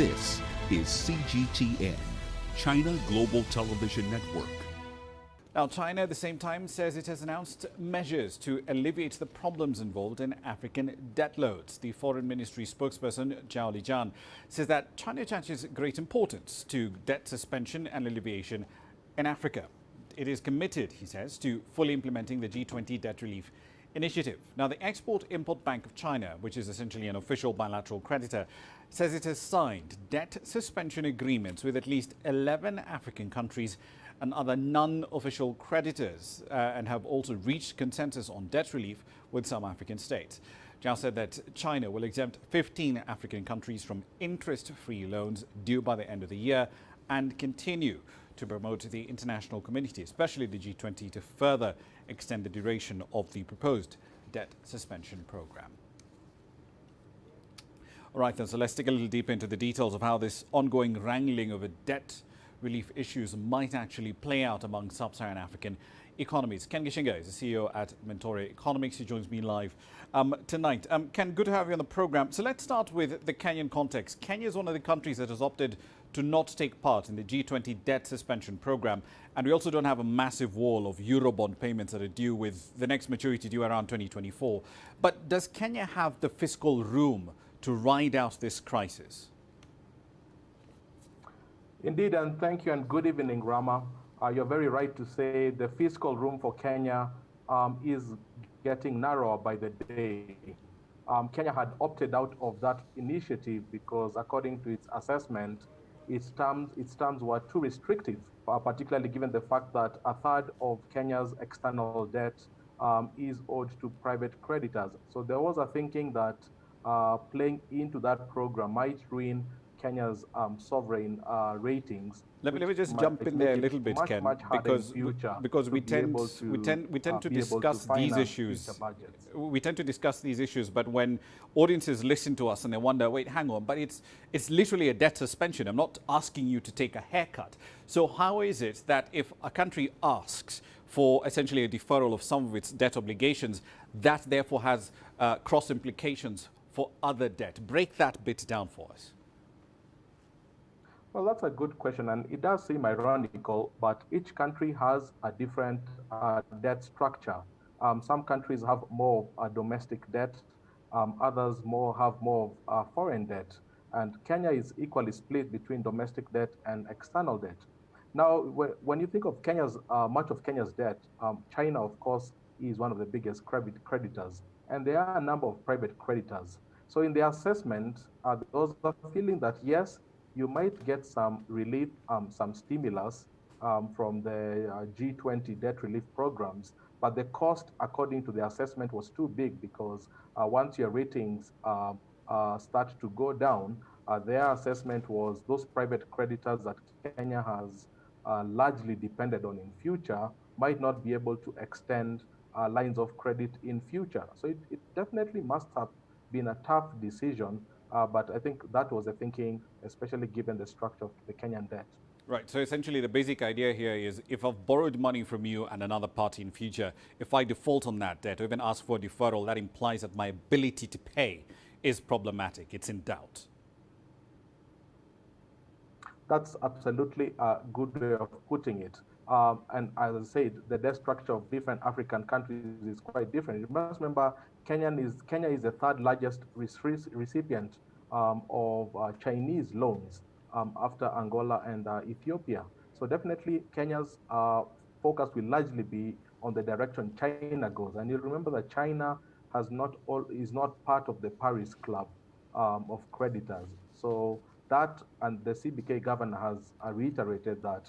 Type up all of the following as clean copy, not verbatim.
This is CGTN, China Global Television Network. Now, China at the same time says it has announced measures to alleviate the problems involved in African debt loads. The Foreign Ministry spokesperson, Zhao Lijian, says that China attaches great importance to debt suspension and alleviation in Africa. It is committed, he says, to fully implementing the G20 debt relief initiative. Now, the Export-Import Bank of China, which is essentially an official bilateral creditor, says it has signed debt suspension agreements with at least 11 African countries and other non-official creditors and have also reached consensus on debt relief with some African states. Zhao said that China will exempt 15 African countries from interest-free loans due by the end of the year and continue to promote the international community, especially the G20, to further extend the duration of the proposed debt suspension program. All right, then, so let's dig a little deeper into the details of how this ongoing wrangling over debt relief issues might actually play out among sub-Saharan African economies. Ken Gichinga is the CEO at Mentore Economics. He joins me live tonight. Ken, good to have you on the program. So let's start with the Kenyan context. Kenya is one of the countries that has opted to not take part in the G20 debt suspension program. And we also don't have a massive wall of Eurobond payments that are due, with the next maturity due around 2024. But does Kenya have the fiscal room to ride out this crisis? Indeed, and thank you and good evening, Rama. You're very right to say the fiscal room for Kenya is getting narrower by the day. Kenya had opted out of that initiative because, according to its assessment, its terms were too restrictive, particularly given the fact that a third of Kenya's external debt is owed to private creditors. So there was a thinking that playing into that program might ruin Kenya's sovereign ratings. Let me just jump in there a little bit, Ken, because we tend to discuss these issues. We tend to discuss these issues, but when audiences listen to us and they wonder, wait, hang on, but it's literally a debt suspension. I'm not asking you to take a haircut. So how is it that if a country asks for essentially a deferral of some of its debt obligations, that therefore has cross implications for other debt? Break that bit down for us. Well, that's a good question, and it does seem ironical, but each country has a different debt structure. Some countries have more domestic debt, others have more foreign debt, and Kenya is equally split between domestic debt and external debt. Now, when you think of much of Kenya's debt, China, of course, is one of the biggest creditors, and there are a number of private creditors. So in the assessment, those are feeling that, yes, you might get some relief, some stimulus from the G20 debt relief programs, but the cost, according to the assessment, was too big because once your ratings start to go down, their assessment was those private creditors that Kenya has largely depended on in future might not be able to extend lines of credit in future. So it definitely must have been a tough decision. But I think that was the thinking, especially given the structure of the Kenyan debt. Right. So essentially the basic idea here is if I've borrowed money from you and another party in future, if I default on that debt or even ask for a deferral, that implies that my ability to pay is problematic. It's in doubt. That's absolutely a good way of putting it. And as I said, the debt structure of different African countries is quite different. You must remember, Kenya is the third largest recipient of Chinese loans after Angola and Ethiopia. So definitely Kenya's focus will largely be on the direction China goes. And you'll remember that China is not part of the Paris Club of creditors. So that, and the CBK governor has reiterated that,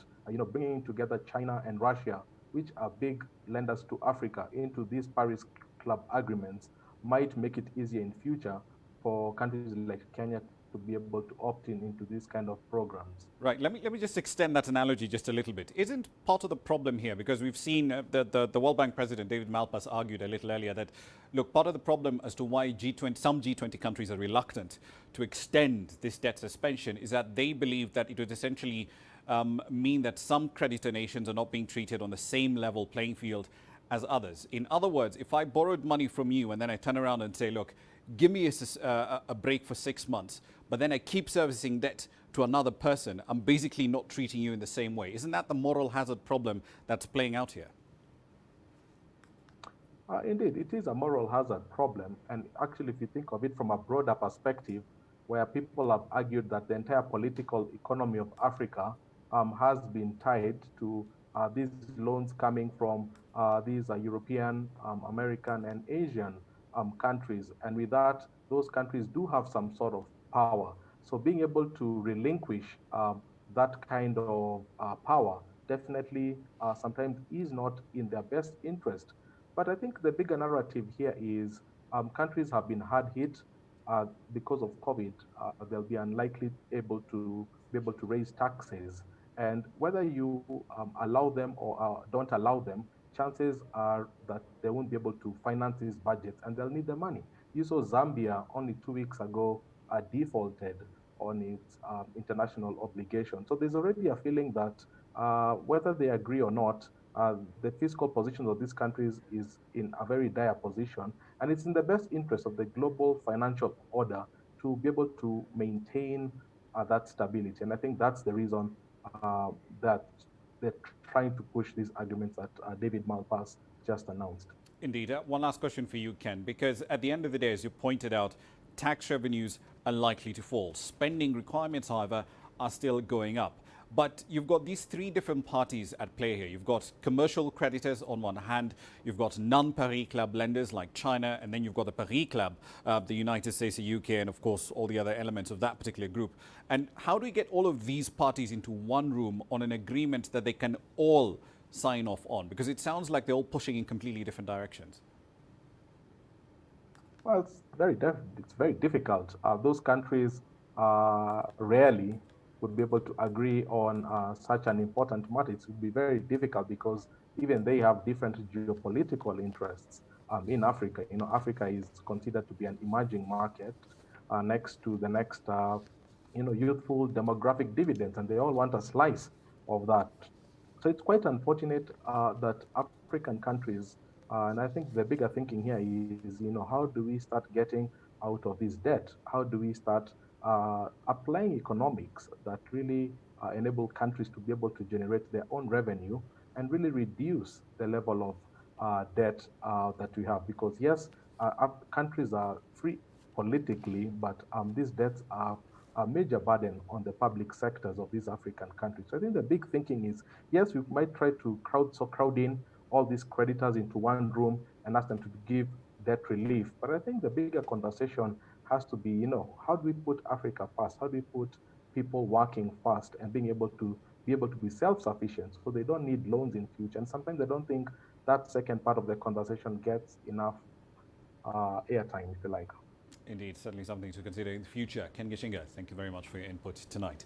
bringing together China and Russia, which are big lenders to Africa, into these Paris Club agreements might make it easier in future for countries like Kenya to be able to opt into these kind of programs. Right. Let me just extend that analogy just a little bit. Isn't part of the problem here, because we've seen the World Bank president, David Malpass, argued a little earlier that, look, part of the problem as to why some G20 countries are reluctant to extend this debt suspension is that they believe that it would essentially mean that some creditor nations are not being treated on the same level playing field as others. In other words, if I borrowed money from you and then I turn around and say, look, give me a break for 6 months, but then I keep servicing debt to another person, I'm basically not treating you in the same way. Isn't that the moral hazard problem that's playing out here? Indeed, it is a moral hazard problem. And actually, if you think of it from a broader perspective, where people have argued that the entire political economy of Africa has been tied to these loans coming from these European, American, and Asian countries. And with that, those countries do have some sort of power. So being able to relinquish that kind of power definitely sometimes is not in their best interest. But I think the bigger narrative here is countries have been hard hit because of COVID. They'll be unlikely be able to raise taxes, and whether you allow them or don't allow them, chances are that they won't be able to finance these budgets, and they'll need the money. You saw Zambia only 2 weeks ago defaulted on its international obligation. So there's already a feeling that whether they agree or not, the fiscal position of these countries is in a very dire position, and it's in the best interest of the global financial order to be able to maintain that stability. And I think that's the reason that they're trying to push these arguments that David Malpass just announced. Indeed. One last question for you, Ken, because at the end of the day, as you pointed out, tax revenues are likely to fall. Spending requirements, however, are still going up. But you've got these three different parties at play here. You've got commercial creditors on one hand, you've got non-Paris Club lenders like China, and then you've got the Paris Club, the United States, the UK, and of course all the other elements of that particular group. And how do we get all of these parties into one room on an agreement that they can all sign off on? Because it sounds like they're all pushing in completely different directions. Well, it's very difficult. Those countries rarely would be able to agree on such an important matter. It would be very difficult because even they have different geopolitical interests in Africa. You know, Africa is considered to be an emerging market next to the next, youthful demographic dividends, and they all want a slice of that. So it's quite unfortunate that African countries, and I think the bigger thinking here is, how do we start getting out of this debt? How do we start applying economics that really enable countries to be able to generate their own revenue and really reduce the level of debt that we have? Because yes, countries are free politically, but these debts are a major burden on the public sectors of these African countries. So I think the big thinking is, yes, we might try to crowd in all these creditors into one room and ask them to give debt relief. But I think the bigger conversation has to be, how do we put Africa first? How do we put people working first and being able to be self-sufficient so they don't need loans in future? And sometimes I don't think that second part of the conversation gets enough airtime, if you like. Indeed, certainly something to consider in the future. Ken Gichinga, thank you very much for your input tonight.